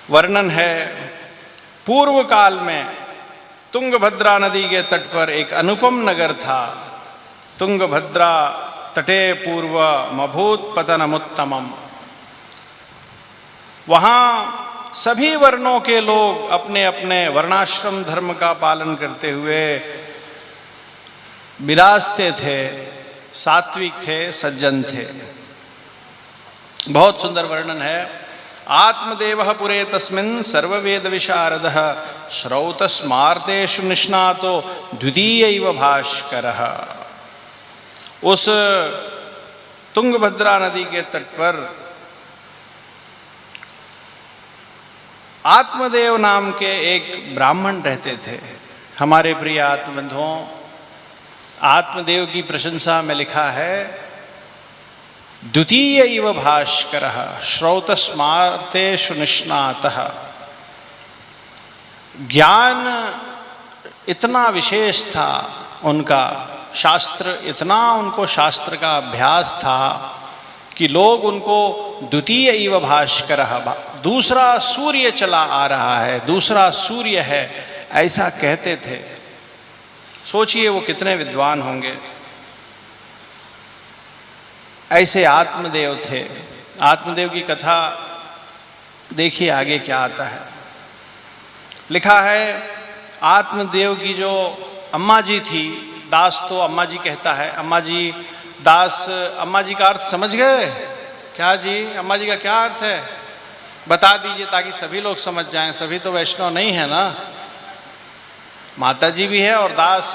वर्णन है पूर्व काल में तुंगभद्रा नदी के तट पर एक अनुपम नगर था। तुंगभद्रा तटे पूर्वमभूत पतनमुत्तमम्। वहाँ सभी वर्णों के लोग अपने अपने वर्णाश्रम धर्म का पालन करते हुए विराजते थे, सात्विक थे, सज्जन थे। बहुत सुंदर वर्णन है। आत्मदेवः पुरे तस्मिन् सर्ववेद विशारदः श्रौतस्मार्तेषु निष्णातो द्वितीयैव भास्करः। उस तुंगभद्रा नदी के तट पर आत्मदेव नाम के एक ब्राह्मण रहते थे। हमारे प्रिय आत्मबंधुओं, आत्मदेव की प्रशंसा में लिखा है द्वितीयैव भास्करः श्रौतस्मार्तेषु निष्णातः। ज्ञान इतना विशेष था उनका, शास्त्र इतना उनको शास्त्र का अभ्यास था कि लोग उनको द्वितीयैव भास्करः, दूसरा सूर्य चला आ रहा है, दूसरा सूर्य है, ऐसा कहते थे। सोचिए वो कितने विद्वान होंगे। ऐसे आत्मदेव थे। आत्मदेव की कथा देखिए आगे क्या आता है। लिखा है आत्मदेव की जो अम्मा जी थी, दास तो अम्मा जी कहता है, अम्मा जी दास, अम्मा जी का अर्थ समझ गए क्या जी? अम्मा जी का क्या अर्थ है बता दीजिए ताकि सभी लोग समझ जाएं। सभी तो वैष्णव नहीं है ना, माता जी भी है और दास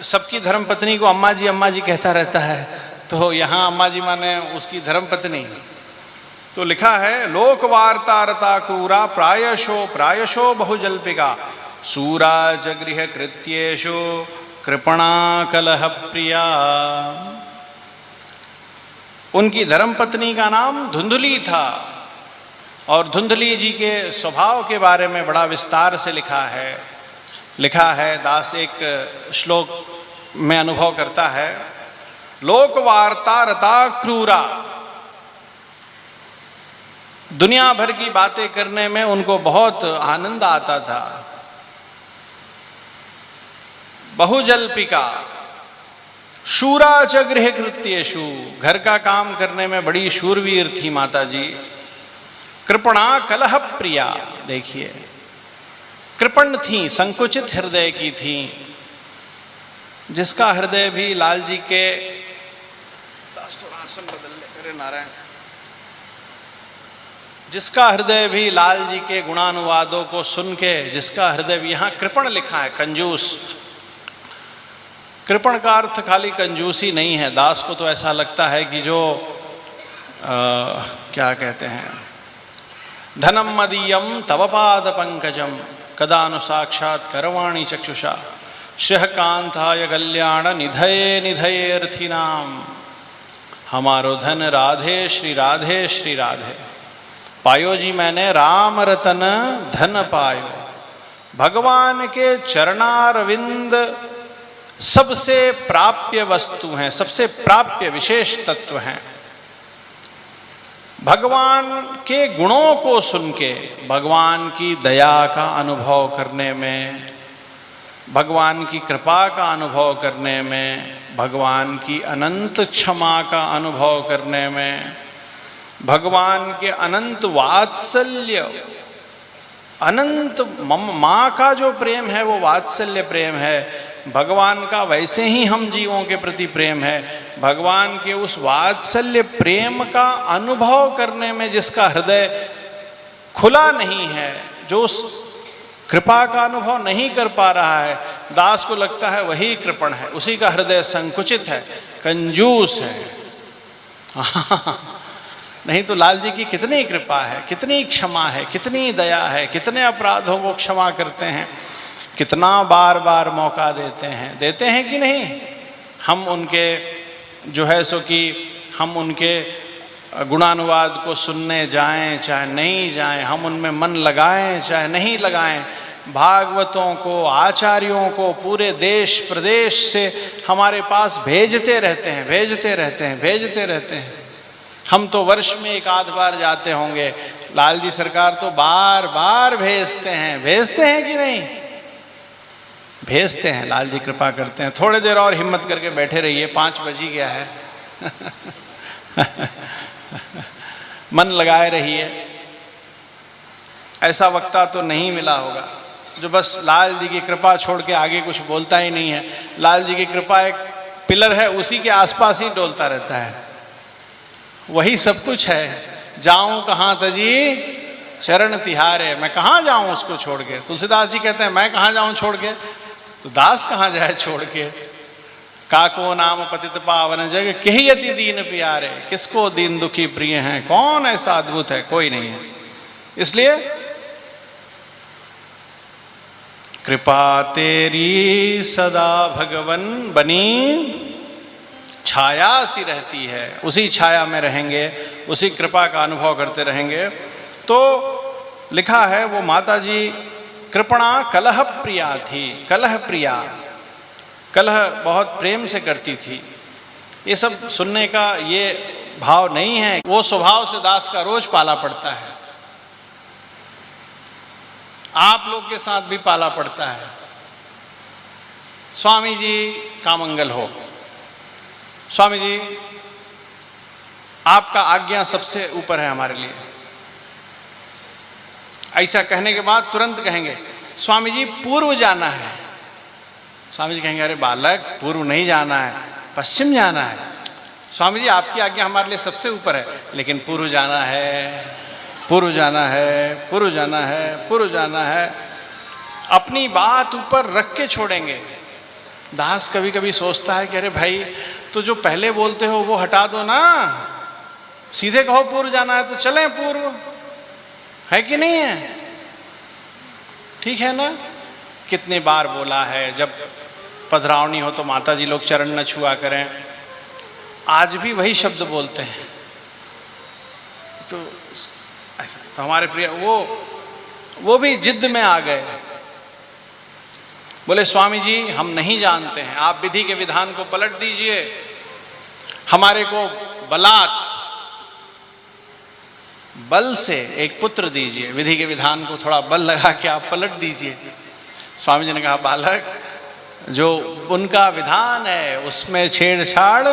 सबकी धर्मपत्नी को अम्मा जी कहता रहता है, तो यहाँ अम्मा जी माने उसकी धर्मपत्नी। तो लिखा है लोक वार्ता रता क्रूरा प्रायशो बहुजल्पिका सूराज गृह कृत्येषु कृपणा कलह प्रिया। उनकी धर्मपत्नी का नाम धुंधली था और धुंधली जी के स्वभाव के बारे में बड़ा विस्तार से लिखा है। दास एक श्लोक में अनुभव करता है, लोक वार्ता रता क्रूरा। दुनिया भर की बातें करने में उनको बहुत आनंद आता था। बहुजल्पिका शूरा च गृह कृत्येषु, घर का काम करने में बड़ी शूरवीर थी माता जी। कृपणा कलह प्रिया, देखिए कृपण थी, संकुचित हृदय की थी। जिसका हृदय भी लाल जी के, थोड़ा आसन बदल ले करे नारायण, जिसका हृदय भी लाल जी के गुणानुवादों को सुन के, जिसका हृदय भी, यहाँ कृपण लिखा है कंजूस। कृपण का अर्थ खाली कंजूसी नहीं है। दास को तो ऐसा लगता है कि जो क्या कहते हैं, धनम मदीयम तव पाद पंकजम कदानु साक्षात करवाणी चक्षुषा श्रहकांताय कल्याण निधये निधयेऽर्थिनाम। हमारो धन राधे श्री राधे श्री राधे। पायो जी मैंने राम रतन धन पायो। भगवान के चरणारविंद सबसे प्राप्य वस्तु हैं, सबसे प्राप्य विशेष तत्व हैं। भगवान के गुणों को सुन के, भगवान की दया का अनुभव करने में, भगवान की कृपा का अनुभव करने में, भगवान की अनंत क्षमा का अनुभव करने में, भगवान के अनंत वात्सल्य, अनंत माँ का जो प्रेम है वो वात्सल्य प्रेम है। भगवान का वैसे ही हम जीवों के प्रति प्रेम है। भगवान के उस वात्सल्य प्रेम का अनुभव करने में जिसका हृदय खुला नहीं है, जो उस कृपा का अनुभव नहीं कर पा रहा है, दास को लगता है वही कृपण है, उसी का हृदय संकुचित है, कंजूस है। नहीं तो लाल जी की कितनी कृपा है, कितनी क्षमा है, कितनी दया है, कितने अपराधों को क्षमा करते हैं, कितना बार बार मौका देते हैं कि नहीं। हम उनके जो है सो कि हम उनके गुणानुवाद को सुनने जाएं चाहे नहीं जाएं, हम उनमें मन लगाएं चाहे नहीं लगाएं, भागवतों को, आचार्यों को पूरे देश प्रदेश से हमारे पास भेजते रहते हैं। हम तो वर्ष में एक आध बार जाते होंगे, लाल जी सरकार तो बार बार भेजते हैं कि नहीं? भेजते हैं, लाल जी कृपा करते हैं। थोड़ी देर और हिम्मत करके बैठे रहिए, 5 बज ही गया है। मन लगाए रहिए। ऐसा वक्ता तो नहीं मिला होगा जो बस लाल जी की कृपा छोड़ के आगे कुछ बोलता ही नहीं है। लाल जी की कृपा एक पिलर है, उसी के आसपास ही डोलता रहता है, वही सब कुछ है। जाऊं कहाँ तजी चरण तिहारे, मैं कहाँ जाऊं उसको छोड़ के। तुलसीदास जी कहते हैं मैं कहाँ जाऊं छोड़ के, तो दास कहाँ जाए छोड़ के। काको नाम पतित पावन जग कहयति दीन प्यारे, किसको दीन दुखी प्रिय हैं, कौन ऐसा अद्भुत है, कोई नहीं है। इसलिए कृपा तेरी सदा भगवन बनी छाया सी रहती है, उसी छाया में रहेंगे, उसी कृपा का अनुभव करते रहेंगे। तो लिखा है वो माता जी कृपणा कलह प्रिया थी, कलह प्रिया, कलह बहुत प्रेम से करती थी। ये सब सुनने का ये भाव नहीं है, वो स्वभाव से दास का रोज पाला पड़ता है, आप लोग के साथ भी पाला पड़ता है। स्वामी जी का मंगल हो। स्वामी जी आपका आज्ञा सबसे ऊपर है हमारे लिए। ऐसा कहने के बाद तुरंत कहेंगे स्वामी जी पूर्व जाना है। स्वामी जी कहेंगे अरे बालक पूर्व नहीं जाना है, पश्चिम जाना है। स्वामी जी आपकी आज्ञा हमारे लिए सबसे ऊपर है, लेकिन पूर्व जाना है, पूर्व जाना है, पूर्व जाना है, पूर्व जाना है। अपनी बात ऊपर रख के छोड़ेंगे। दास कभी कभी सोचता है कि अरे भाई तो जो पहले बोलते हो वो हटा दो ना, सीधे कहो पूर्व जाना है तो चलें पूर्व, है कि नहीं है? ठीक है ना? कितनी बार बोला है जब पधरावनी हो तो माता जी लोग चरण न छुआ करें, आज भी वही शब्द बोलते हैं। तो ऐसा तो हमारे प्रिय वो भी जिद में आ गए, बोले स्वामी जी हम नहीं जानते हैं, आप विधि के विधान को पलट दीजिए, हमारे को बल से एक पुत्र दीजिए, विधि के विधान को थोड़ा बल लगा के आप पलट दीजिए। स्वामी जी ने कहा बालक जो उनका विधान है उसमें छेड़छाड़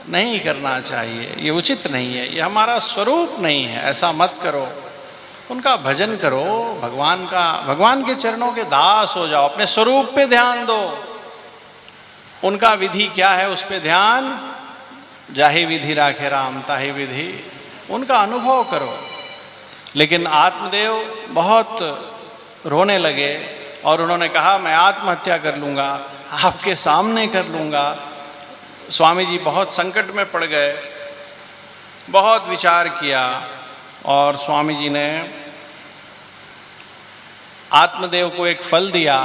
नहीं करना चाहिए, ये उचित नहीं है, ये हमारा स्वरूप नहीं है, ऐसा मत करो। उनका भजन करो, भगवान के चरणों के दास हो जाओ, अपने स्वरूप पे ध्यान दो। उनका विधि क्या है उस पे ध्यान, जाहि विधि राखे राम ताहि विधि, उनका अनुभव करो। लेकिन आत्मदेव बहुत रोने लगे और उन्होंने कहा मैं आत्महत्या कर लूँगा, आपके सामने कर लूँगा। स्वामी जी बहुत संकट में पड़ गए, बहुत विचार किया और स्वामी जी ने आत्मदेव को एक फल दिया,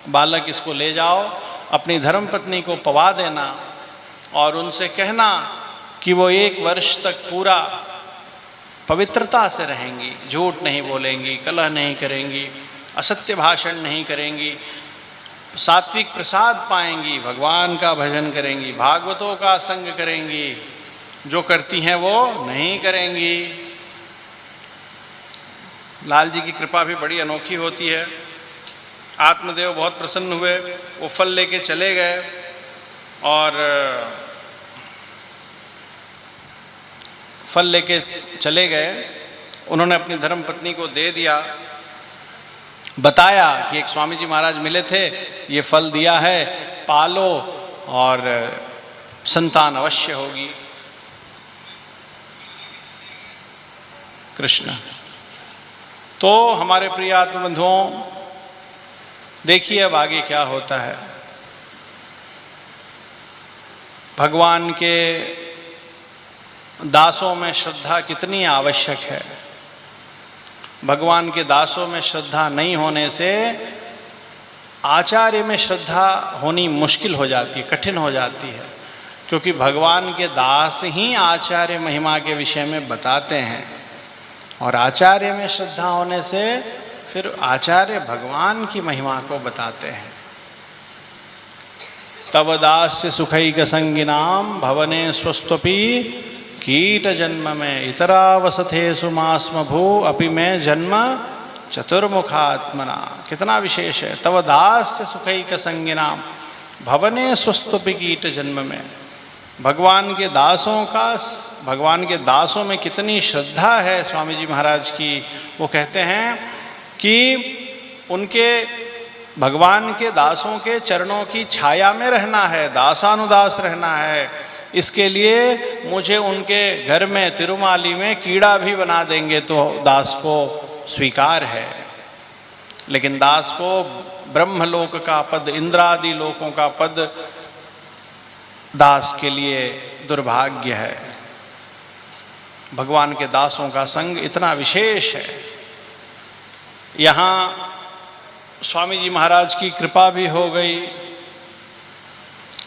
बालक इसको ले जाओ, अपनी धर्मपत्नी को पवा देना और उनसे कहना कि वो 1 वर्ष तक पूरा पवित्रता से रहेंगी, झूठ नहीं बोलेंगी, कलह नहीं करेंगी, असत्य भाषण नहीं करेंगी, सात्विक प्रसाद पाएंगी, भगवान का भजन करेंगी, भागवतों का संग करेंगी, जो करती हैं वो नहीं करेंगी। लाल जी की कृपा भी बड़ी अनोखी होती है। आत्मदेव बहुत प्रसन्न हुए, वो फल लेके चले गए और फल लेके चले गए। उन्होंने अपनी धर्मपत्नी को दे दिया, बताया कि एक स्वामी जी महाराज मिले थे, ये फल दिया है, पालो और संतान अवश्य होगी। कृष्ण। तो हमारे प्रिय आत्मबंधुओं देखिए अब आगे क्या होता है। भगवान के दासों में श्रद्धा कितनी आवश्यक है। भगवान के दासों में श्रद्धा नहीं होने से आचार्य में श्रद्धा होनी मुश्किल हो जाती है, कठिन हो जाती है, क्योंकि भगवान के दास ही आचार्य महिमा के विषय में बताते हैं और आचार्य में श्रद्धा होने से फिर आचार्य भगवान की महिमा को बताते हैं। तव दास्य सुखैक संगिनाम भवने स्वस्त्वपि कीट जन्म में इतरावसथेषु मास्म भू अपि में जन्म चतुर्मुखात्मना। कितना विशेष है। तव दास्य सुखैक संगिनाम भवने स्वस्तुपि कीट जन्म में। भगवान के दासों का, भगवान के दासों में कितनी श्रद्धा है स्वामी जी महाराज की। वो कहते हैं कि उनके भगवान के दासों के चरणों की छाया में रहना है, दासानुदास रहना है। इसके लिए मुझे उनके घर में तिरुमाली में कीड़ा भी बना देंगे तो दास को स्वीकार है। लेकिन दास को ब्रह्मलोक का पद, इंद्रादि लोकों का पद दास के लिए दुर्भाग्य है। भगवान के दासों का संग इतना विशेष है। यहाँ स्वामी जी महाराज की कृपा भी हो गई,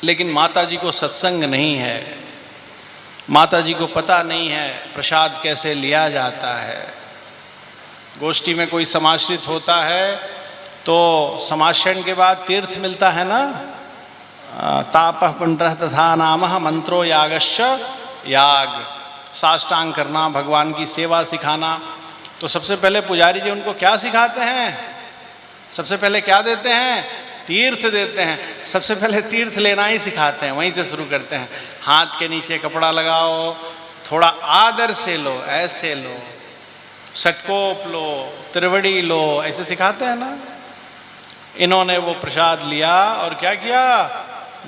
लेकिन माता जी को सत्संग नहीं है। माता जी को पता नहीं है प्रसाद कैसे लिया जाता है। गोष्ठी में कोई समाश्रित होता है तो समाश्रण के बाद तीर्थ मिलता है ना, तापः पुण्ड्रः तथा नामः मंत्रो यागश्च याग। साष्टांग करना, भगवान की सेवा सिखाना। तो सबसे पहले पुजारी जी उनको क्या सिखाते हैं? सबसे पहले क्या देते हैं? तीर्थ देते हैं। सबसे पहले तीर्थ लेना ही सिखाते हैं, वहीं से शुरू करते हैं। हाथ के नीचे कपड़ा लगाओ, थोड़ा आदर से लो, ऐसे लो, सटकोप लो, त्रिवड़ी लो, ऐसे सिखाते हैं ना। इन्होंने वो प्रसाद लिया और क्या किया?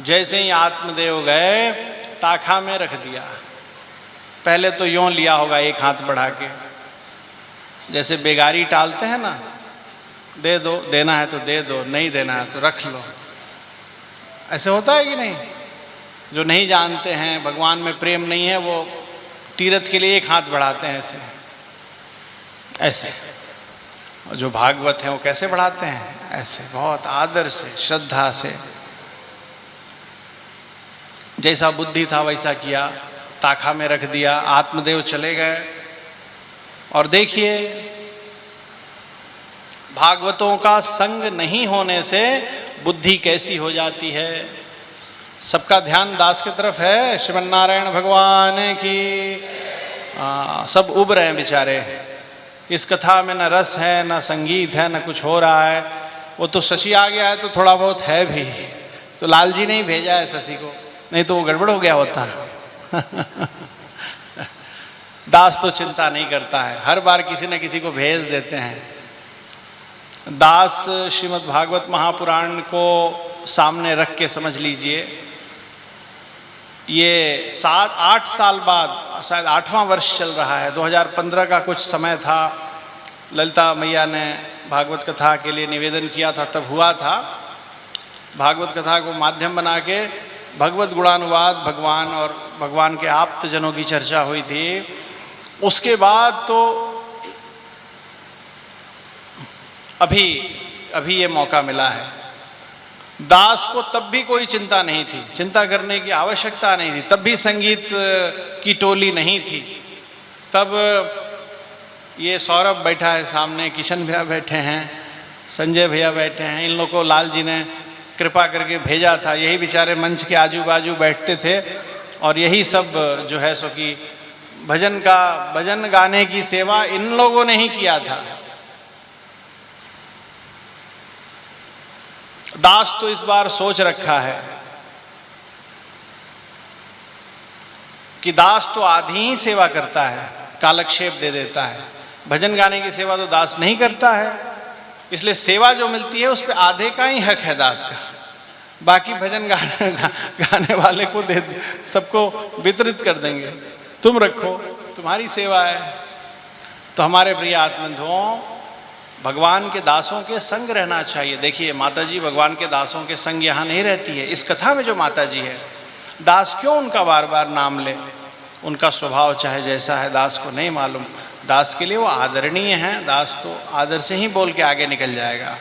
जैसे ही आत्मदेव गए ताखा में रख दिया। पहले तो यूं लिया होगा एक हाथ बढ़ा के, जैसे बेगारी टालते हैं ना, दे दो, देना है तो दे दो, नहीं देना है तो रख लो। ऐसे होता है कि नहीं? जो नहीं जानते हैं, भगवान में प्रेम नहीं है, वो तीर्थ के लिए एक हाथ बढ़ाते हैं ऐसे ऐसे। और जो भागवत हैं वो कैसे बढ़ाते हैं? ऐसे, बहुत आदर से, श्रद्धा से। जैसा बुद्धि था वैसा किया, ताखा में रख दिया। आत्मदेव चले गए और देखिए भागवतों का संग नहीं होने से बुद्धि कैसी हो जाती है। सबका ध्यान दास की तरफ है। श्रीमन्नारायण भगवान की सब उब रहे हैं बेचारे। इस कथा में न रस है, न संगीत है, न कुछ हो रहा है। वो तो शशि आ गया है तो थोड़ा बहुत है भी, तो लाल जी ने ही भेजा है शशि को, नहीं तो वो गड़बड़ हो गया होता। दास तो चिंता नहीं करता है, हर बार किसी न किसी को भेज देते हैं। दास श्रीमद् भागवत महापुराण को सामने रख के समझ लीजिए, ये 7-8 साल बाद, शायद 8वां वर्ष चल रहा है, 2015 का कुछ समय था। ललिता मैया ने भागवत कथा के लिए निवेदन किया था, तब हुआ था। भागवत कथा को माध्यम बना के भगवत गुणानुवाद, भगवान और भगवान के आप्त जनों की चर्चा हुई थी। उसके बाद तो अभी ये मौका मिला है। दास को तब भी कोई चिंता नहीं थी, चिंता करने की आवश्यकता नहीं थी। तब भी संगीत की टोली नहीं थी। तब ये सौरभ बैठा है सामने, किशन भैया बैठे हैं, संजय भैया बैठे हैं। इन लोगों को लाल जी ने कृपा करके भेजा था। यही बेचारे मंच के आजू बाजू बैठते थे और यही सब जो है सो कि भजन गाने की सेवा इन लोगों ने ही किया था। दास तो इस बार सोच रखा है कि दास तो आधी ही सेवा करता है, कालक्षेप दे देता है। भजन गाने की सेवा तो दास नहीं करता है, इसलिए सेवा जो मिलती है उस पर आधे का ही हक है दास का। बाकी भजन गाने वाले को दे, सबको वितरित कर देंगे, तुम रखो, तुम्हारी सेवा है। तो हमारे प्रिय आत्मबंधुओं, भगवान के दासों के संग रहना चाहिए। देखिए माता जी भगवान के दासों के संग यहाँ नहीं रहती है। इस कथा में जो माता जी है, दास क्यों उनका बार बार नाम ले? उनका स्वभाव चाहे जैसा है दास को नहीं मालूम। दास के लिए वो आदरणीय हैं। दास तो आदर से ही बोल के आगे निकल जाएगा।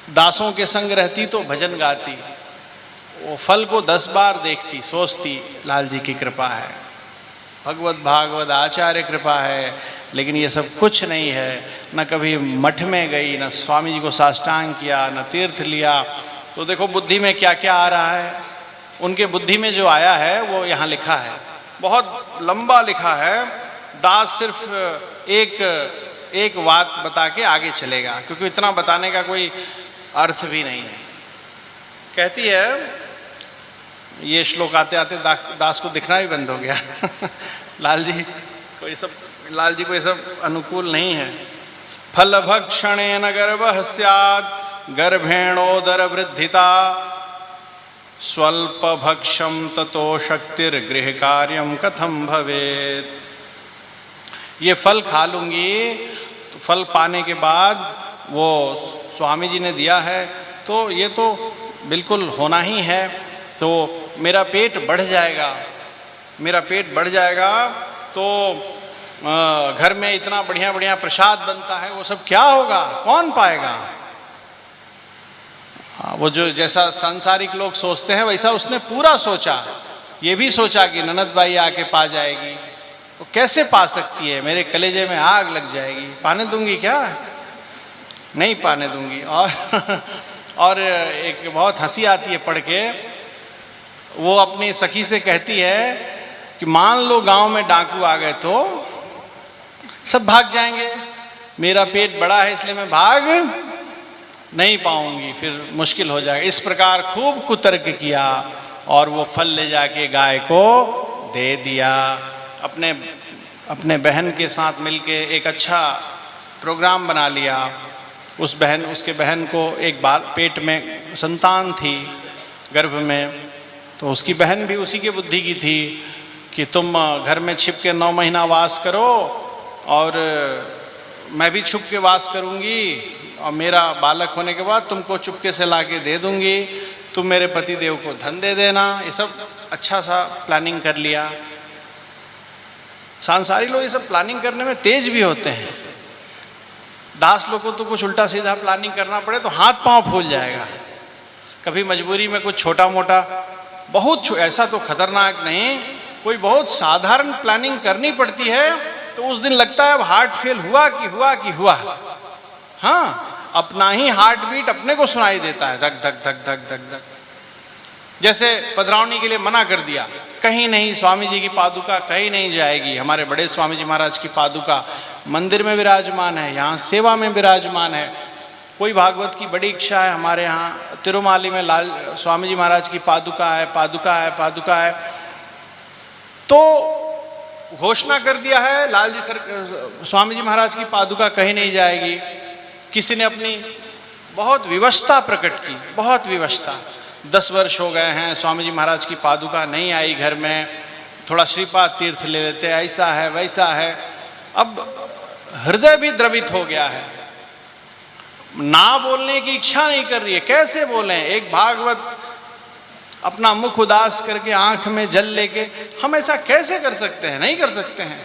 दासों के संग रहती तो भजन गाती, वो फल को 10 बार देखती, सोचती लाल जी की कृपा है, भगवत भागवत आचार्य कृपा है। लेकिन ये सब कुछ नहीं है। न कभी मठ में गई, न स्वामी जी को साष्टांग किया, न तीर्थ लिया। तो देखो बुद्धि में क्या क्या आ रहा है। उनके बुद्धि में जो आया है वो यहाँ लिखा है, बहुत लंबा लिखा है। दास सिर्फ एक बात बता के आगे चलेगा, क्योंकि इतना बताने का कोई अर्थ भी नहीं है। कहती है, ये श्लोक आते आते दास को दिखना भी बंद हो गया लाल जी को ये सब अनुकूल नहीं है। फल भक्षणेन गर्भः स्यात् गर्भेणोदर वृद्धिता स्वल्प भक्षम ततो शक्तिर्गृह कार्यम कथम भवेत्। ये फल खा लूंगी तो फल पाने के बाद वो स्वामी जी ने दिया है तो ये तो बिल्कुल होना ही है, तो मेरा पेट बढ़ जाएगा तो घर में इतना बढ़िया बढ़िया प्रसाद बनता है, वो सब क्या होगा, कौन पाएगा। वो जो जैसा सांसारिक लोग सोचते हैं वैसा उसने पूरा सोचा। ये भी सोचा कि ननद बाई आके पा जाएगी, वो कैसे पा सकती है, मेरे कलेजे में आग लग जाएगी, पाने दूंगी क्या, नहीं पाने दूंगी। और एक बहुत हंसी आती है पढ़ के, वो अपनी सखी से कहती है कि मान लो गांव में डाकू आ गए तो सब भाग जाएंगे, मेरा पेट बड़ा है इसलिए मैं भाग नहीं पाऊंगी, फिर मुश्किल हो जाएगा। इस प्रकार खूब कुतर्क किया और वो फल ले जाके गाय को दे दिया। अपने बहन के साथ मिलके एक अच्छा प्रोग्राम बना लिया। उसके बहन को एक बार पेट में संतान थी गर्भ में, तो उसकी बहन भी उसी के बुद्धि की थी कि तुम घर में छिप के 9 महीना वास करो और मैं भी छुप के वास करूंगी, और मेरा बालक होने के बाद तुमको चुपके से ला के दे दूंगी, तुम मेरे पति देव को धन दे देना। ये सब अच्छा सा प्लानिंग कर लिया। सांसारी लोग ये सब प्लानिंग करने में तेज भी होते हैं। दास लोग को तो कुछ उल्टा सीधा प्लानिंग करना पड़े तो हाथ पांव फूल जाएगा। कभी मजबूरी में कुछ छोटा मोटा, बहुत ऐसा तो खतरनाक नहीं, कोई बहुत साधारण प्लानिंग करनी पड़ती है तो उस दिन लगता है अब हार्ट फेल हुआ। हाँ, अपना ही हार्ट बीट अपने को सुनाई देता है, धक धक धक धक धक धक। जैसे पधरावनी के लिए मना कर दिया, कहीं नहीं, स्वामी जी की पादुका कहीं नहीं जाएगी। हमारे बड़े स्वामी जी महाराज की पादुका मंदिर में विराजमान है, यहाँ सेवा में विराजमान है। कोई भागवत की बड़ी इच्छा है, हमारे यहाँ तिरुमाली में लाल स्वामी जी महाराज की पादुका है, तो घोषणा कर दिया है लाल जी स्वामी जी महाराज की पादुका कहीं नहीं जाएगी। किसी ने अपनी बहुत विवशता प्रकट की, बहुत विवशता। 10 वर्ष हो गए हैं स्वामी जी महाराज की पादुका नहीं आई घर में, थोड़ा श्रीपाद तीर्थ ले लेते, ऐसा है वैसा है। अब हृदय भी द्रवित हो गया है, ना बोलने की इच्छा नहीं कर रही है, कैसे बोलें। एक भागवत अपना मुख उदास करके आंख में जल लेके हम ऐसा कैसे कर सकते हैं, नहीं कर सकते हैं।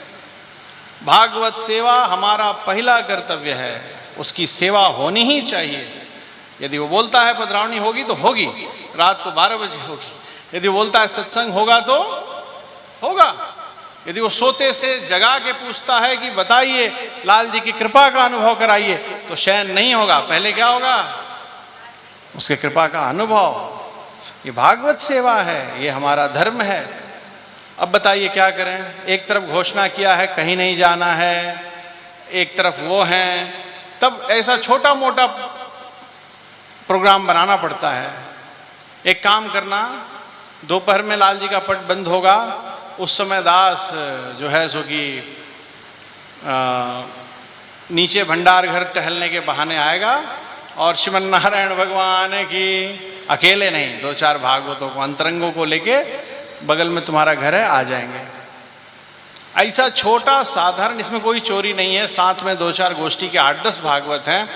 भागवत सेवा हमारा पहला कर्तव्य है, उसकी सेवा होनी ही चाहिए। यदि वो बोलता है पधरावनी होगी तो होगी, रात को 12 बजे होगी। यदि वो बोलता है सत्संग होगा तो होगा। यदि वो सोते से जगा के पूछता है कि बताइए लाल जी की कृपा का अनुभव कराइए, तो शयन नहीं होगा, पहले क्या होगा, उसके कृपा का अनुभव। ये भागवत सेवा है, ये हमारा धर्म है। अब बताइए क्या करें। एक तरफ घोषणा किया है कहीं नहीं जाना है, एक तरफ वो हैं, तब ऐसा छोटा मोटा प्रोग्राम बनाना पड़ता है। एक काम करना, दोपहर में लाल जी का पट बंद होगा, उस समय दास जो है सो कि नीचे भंडार घर टहलने के बहाने आएगा और श्रीमन नारायण भगवान की, अकेले नहीं, 2-4 भागवतों को, अंतरंगों को लेके बगल में तुम्हारा घर है, आ जाएंगे। ऐसा छोटा साधारण, इसमें कोई चोरी नहीं है, साथ में 2-4 गोष्ठी के 8-10 भागवत हैं,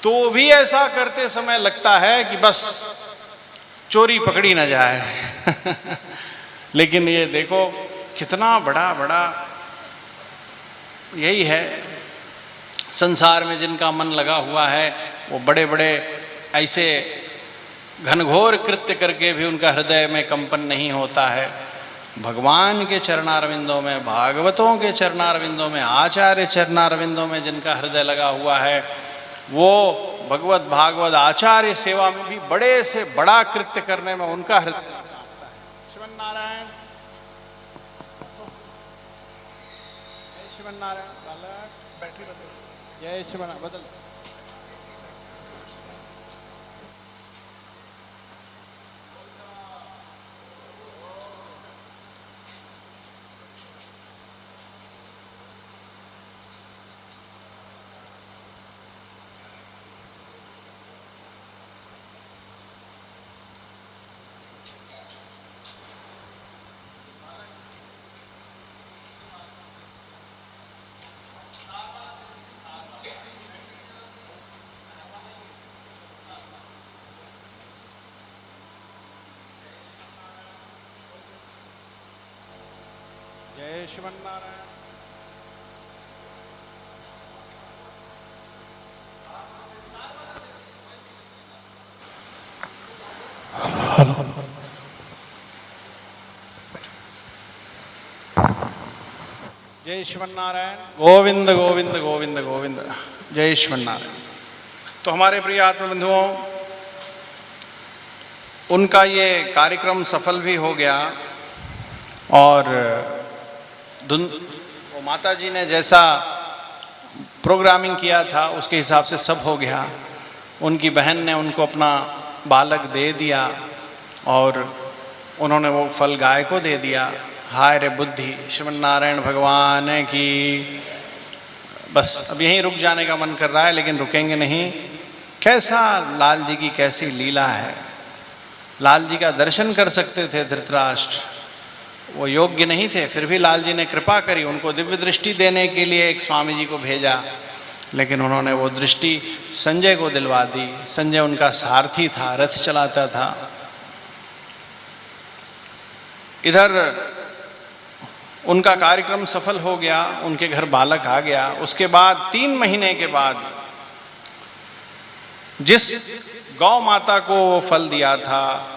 तो भी ऐसा करते समय लगता है कि बस चोरी पकड़ी न जाए लेकिन ये देखो कितना बड़ा यही है संसार में जिनका मन लगा हुआ है, वो बड़े बड़े ऐसे घनघोर कृत्य करके भी उनका हृदय में कंपन नहीं होता है। भगवान के चरणारविंदों में, भागवतों के चरणारविंदों में, आचार्य चरणारविंदों में जिनका हृदय लगा हुआ है, वो भगवत भागवत आचार्य सेवा में भी बड़े से बड़ा कृत्य करने में उनका हृदय लगता है। श्रीमन्नारायण। बालक बैटरी बदल। जय श्रीमन्नारायण। बदल। जय श्रीमन्नारायण। जय श्रीमन्नारायण। गोविंद गोविंद गोविंद गोविंद। जय श्रीमन्नारायण। तो हमारे प्रिय आत्मबंधुओं, उनका ये कार्यक्रम सफल भी हो गया और वो माता जी ने जैसा प्रोग्रामिंग किया था उसके हिसाब से सब हो गया। उनकी बहन ने उनको अपना बालक दे दिया और उन्होंने वो फल गाय को दे दिया। हाय रे बुद्धि, श्रीमन्नारायण भगवान की। बस अब यहीं रुक जाने का मन कर रहा है लेकिन रुकेंगे नहीं। कैसा लाल जी की कैसी लीला है। लाल जी का दर्शन कर सकते थे धृतराष्ट्र, वो योग्य नहीं थे, फिर भी लाल जी ने कृपा करी, उनको दिव्य दृष्टि देने के लिए एक स्वामी जी को भेजा, लेकिन उन्होंने वो दृष्टि संजय को दिलवा दी। संजय उनका सारथी था, रथ चलाता था। इधर उनका कार्यक्रम सफल हो गया, उनके घर बालक आ गया। उसके बाद 3 महीने के बाद जिस गौ माता को वो फल दिया था,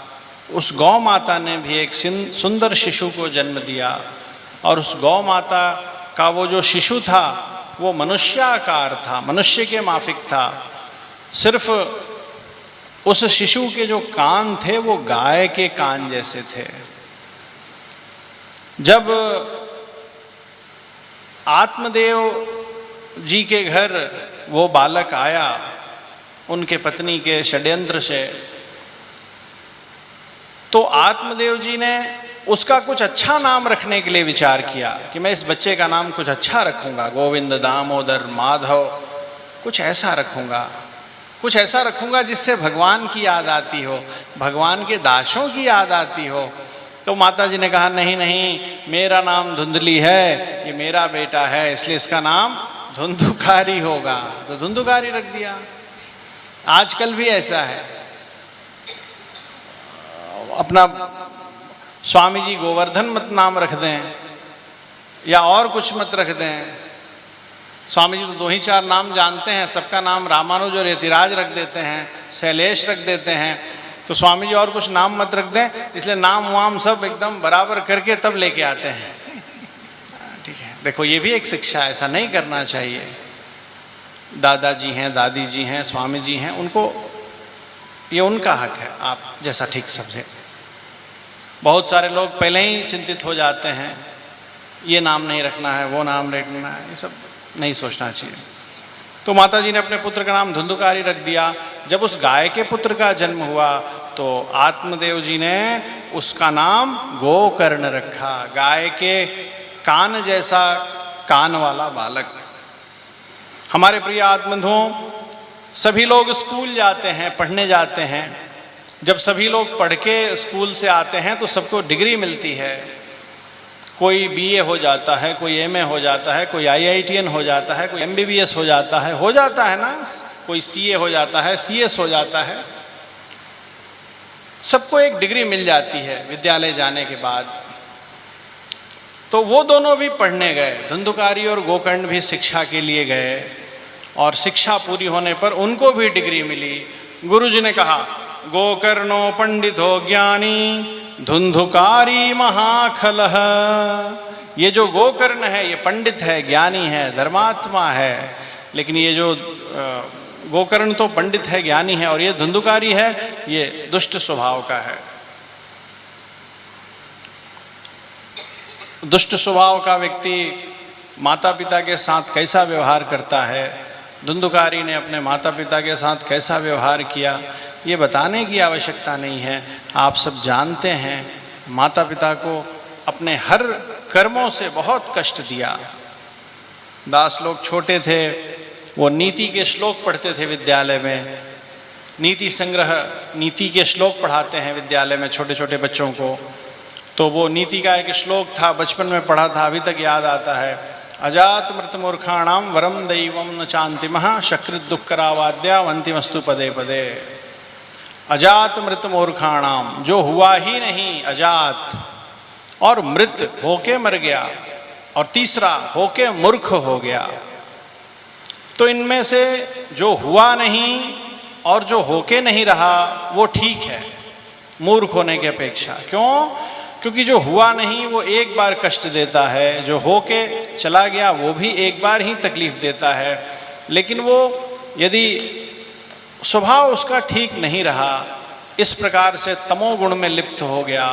उस गौ माता ने भी एक सुंदर शिशु को जन्म दिया। और उस गौ माता का वो जो शिशु था वो मनुष्याकार था, मनुष्य के माफिक था। सिर्फ उस शिशु के जो कान थे वो गाय के कान जैसे थे। जब आत्मदेव जी के घर वो बालक आया उनके पत्नी के षड्यंत्र से, तो आत्मदेव जी ने उसका कुछ अच्छा नाम रखने के लिए विचार किया कि मैं इस बच्चे का नाम कुछ अच्छा रखूंगा, गोविंद, दामोदर, माधव, कुछ ऐसा रखूंगा, कुछ ऐसा रखूंगा जिससे भगवान की याद आती हो, भगवान के दासों की याद आती हो। तो माता जी ने कहा नहीं नहीं, मेरा नाम धुंधली है, ये मेरा बेटा है, इसलिए इसका नाम धुंधुकारी होगा। तो धुंधुकारी रख दिया। आजकल भी ऐसा है, अपना स्वामी जी गोवर्धन मत नाम रख दें या और कुछ मत रख दें। स्वामी जी तो 2 ही 4 नाम जानते हैं, सबका नाम रामानुज और यतिराज रख देते हैं, शैलेश रख देते हैं। तो स्वामी जी और कुछ नाम मत रख दें, इसलिए नाम वाम सब एकदम बराबर करके तब लेके आते हैं। ठीक है, देखो ये भी एक शिक्षा, ऐसा नहीं करना चाहिए। दादाजी हैं, दादी जी हैं, स्वामी जी हैं, उनको ये उनका हक है, आप जैसा ठीक समझे। बहुत सारे लोग पहले ही चिंतित हो जाते हैं, ये नाम नहीं रखना है, वो नाम रखना है, ये सब नहीं सोचना चाहिए। तो माता जी ने अपने पुत्र का नाम धुंधुकारी रख दिया। जब उस गाय के पुत्र का जन्म हुआ तो आत्मदेव जी ने उसका नाम गोकर्ण रखा, गाय के कान जैसा कान वाला बालक। हमारे प्रिय आत्मबंधुओं, सभी लोग स्कूल जाते हैं, पढ़ने जाते हैं। जब सभी लोग पढ़ के स्कूल से आते हैं तो सबको डिग्री मिलती है। कोई बीए हो जाता है, कोई एमए हो जाता है, कोई आईआईटीएन हो जाता है, कोई एमबीबीएस हो जाता है ना, कोई सीए हो जाता है, सीएस हो जाता है। सबको एक डिग्री मिल जाती है विद्यालय जाने के बाद। तो वो दोनों भी पढ़ने गए, धुंधुकारी और गोकर्ण भी शिक्षा के लिए गए और शिक्षा पूरी होने पर उनको भी डिग्री मिली। गुरुजी ने कहा, गोकर्णो पंडितो ज्ञानी धुंधुकारी महाखलः। ये जो गोकर्ण है ये पंडित है, ज्ञानी है, धर्मात्मा है, लेकिन ये जो गोकर्ण तो पंडित है, ज्ञानी है, और ये धुंधुकारी है, ये दुष्ट स्वभाव का है। दुष्ट स्वभाव का व्यक्ति माता पिता के साथ कैसा व्यवहार करता है, धुंधुकारी ने अपने माता पिता के साथ कैसा व्यवहार किया, ये बताने की आवश्यकता नहीं है। आप सब जानते हैं माता पिता को अपने हर कर्मों से बहुत कष्ट दिया। दास लोग छोटे थे, वो नीति के श्लोक पढ़ते थे विद्यालय में, नीति संग्रह, नीति के श्लोक पढ़ाते हैं विद्यालय में छोटे छोटे बच्चों को। तो वो नीति का एक श्लोक था, बचपन में पढ़ा था, अभी तक याद आता है। अजात मृत मूर्खाणाम वरम दैवम न चांतिमः शकृत दुःखरावाद्या वंतिमस्तु पदे पदे। अजात मृत मूर्खाणाम, जो हुआ ही नहीं, अजात, और मृत होके मर गया, और तीसरा होके मूर्ख हो गया। तो इनमें से जो हुआ नहीं और जो होके नहीं रहा वो ठीक है मूर्ख होने की अपेक्षा। क्यों? क्योंकि जो हुआ नहीं वो एक बार कष्ट देता है, जो होके चला गया वो भी एक बार ही तकलीफ देता है। लेकिन वो यदि स्वभाव उसका ठीक नहीं रहा, इस प्रकार से तमोगुण में लिप्त हो गया,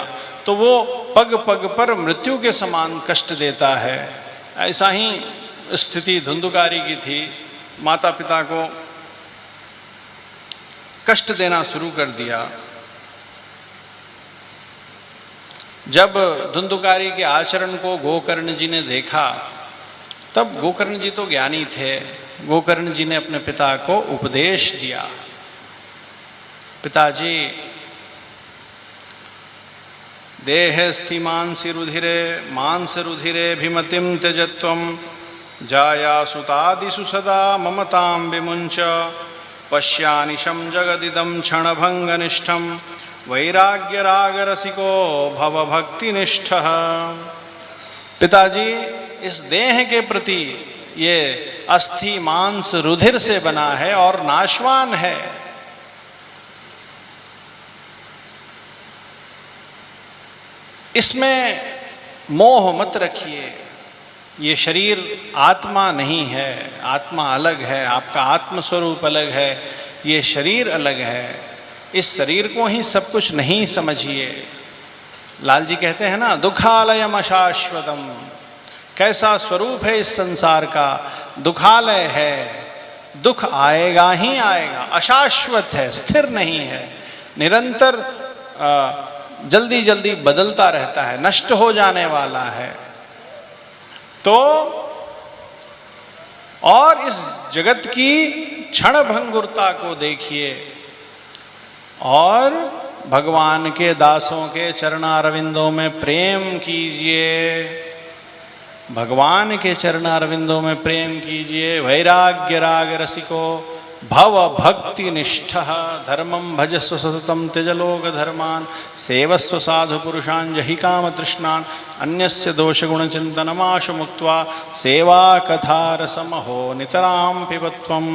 तो वो पग पग पर मृत्यु के समान कष्ट देता है। ऐसा ही स्थिति धुंधुकारी की थी। माता पिता को कष्ट देना शुरू कर दिया। जब धुंधुकारी के आचरण को गोकर्ण जी ने देखा, तब गोकर्ण जी तो ज्ञानी थे, गोकर्ण जी ने अपने पिता को उपदेश दिया। पिताजी, देहस्थि मांसि रुधिरे मांस रुधिरे भिमतिम त्यजत्वम जाया सुतादिषु सदा ममतां विमुञ्च पश्यानिशं जगदिदं क्षणभंगनिष्ठं वैराग्य रागरसिको भवभक्तिनिष्ठः। पिताजी, इस देह के प्रति ये अस्थि मांस रुधिर से बना है और नाशवान है। इसमें मोह मत रखिए। ये शरीर आत्मा नहीं है, आत्मा अलग है, आपका आत्मस्वरूप अलग है, ये शरीर अलग है। इस शरीर को ही सब कुछ नहीं समझिए। लाल जी कहते हैं ना, दुखालयम अशाश्वतम, कैसा स्वरूप है इस संसार का, दुखालय है, दुख आएगा ही आएगा, अशाश्वत है, स्थिर नहीं है, निरंतर जल्दी जल्दी बदलता रहता है, नष्ट हो जाने वाला है। तो और इस जगत की क्षण भंगुरता को देखिए और भगवान के दासों के चरणारविंदों में प्रेम कीजिए, भगवान के चरणारविंदों में प्रेम कीजिए। वैराग्य राग रसिको भव भक्ति निष्ठः धर्मं भजस्व सततं त्यजलोक धर्मान् सेवस्व साधु पुरुषान् जहि काम तृष्णान् अन्यस्य दोष गुण चिंतनमाशु मुक्त्वा सेवा कथा रसमहो नितरां पिबत्वम्।